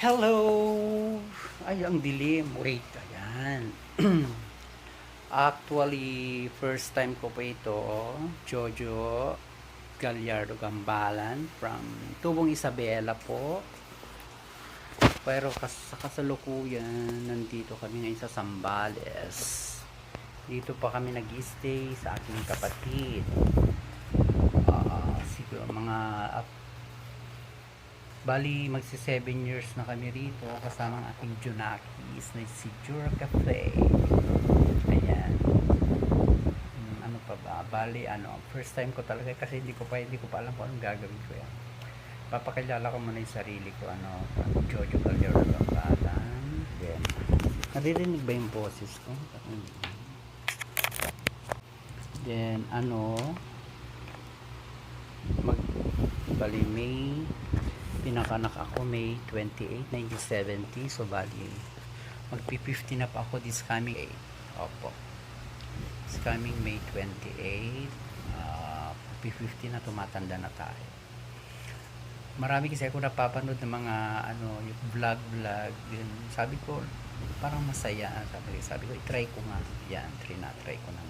Hello! Ay, ang dilim. Wait, ayan. Actually, first time ko po ito. Jojo Gallardo Gambalan from Tubong Isabela po. Pero sa kasalukuyan, nandito kami ngayon sa Zambales. Dito pa kami nag-stay sa aking kapatid. Siguro mga bali magsi 7 years na kami rito kasama ang aking Junakis na si Jura Cafe. Ayan. Ano pa ba? Bali first time ko talaga kasi hindi ko pa alam kung anong gagawin ko yan. Papakilala ko muna yung sarili ko Jojo Gallardo Gambalan. Then naririnig ba yung boses ko? Then bali pinakanak ako May 28, 1970. So bali magpi-50 na pa ako this coming 8. Opo. This coming May 28, magpi-50 na, tumatanda na tayo. Marami kasi ako napapanood ng mga yung vlog yun. Sabi ko parang masaya. Sabi ko i-try ko nga. Yan, try ko na.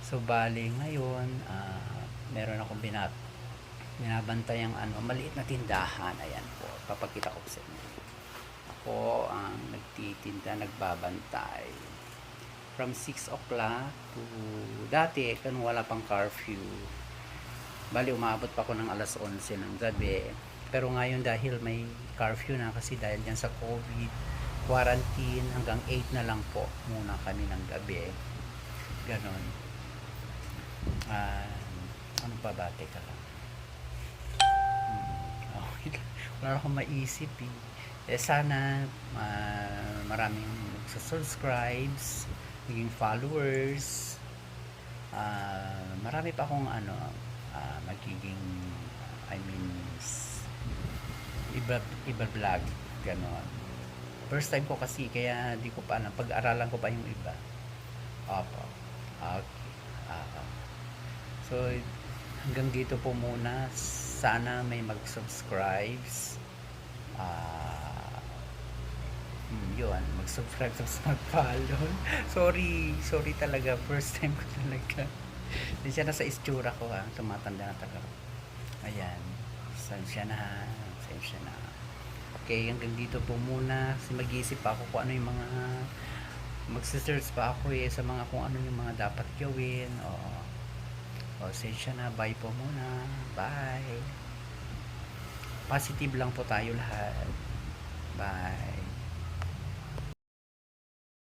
So bali ngayon meron akong binabantay ang maliit na tindahan. Ayan po, papakita ko sa inyo. Ako ang nagtitinda, nagbabantay from 6 o'clock to dati kung wala pang curfew, bali umabot pa ako ng alas 11 ng gabi. Pero ngayon dahil may curfew na, kasi dahil yan sa COVID quarantine, hanggang 8 na lang po muna kami ng gabi. Ganon. Ano pa ba? Teka lang. Wala akong maisip sana maraming subscribes, maging followers, marami pa akong magiging iba vlog, ganon. First time ko kasi, kaya di ko pa alam, pag-aralan ko pa yung iba. Opo. Okay. So hanggang dito po muna. Sana may mag-subscribes. Yun, mag-subscribe, tapos mag-follow. sorry talaga, first time ko talaga. Hindi siya na sa istura ko tumatanda na talaga. Ayan, sensya na. Okay, hanggang dito po muna. Kasi mag-iisip pa ako kung ano yung mga magsisearch pa ako sa mga kung ano yung mga dapat gawin. Sensya na, bye po muna. Bye. Positive lang po tayo lahat. Bye.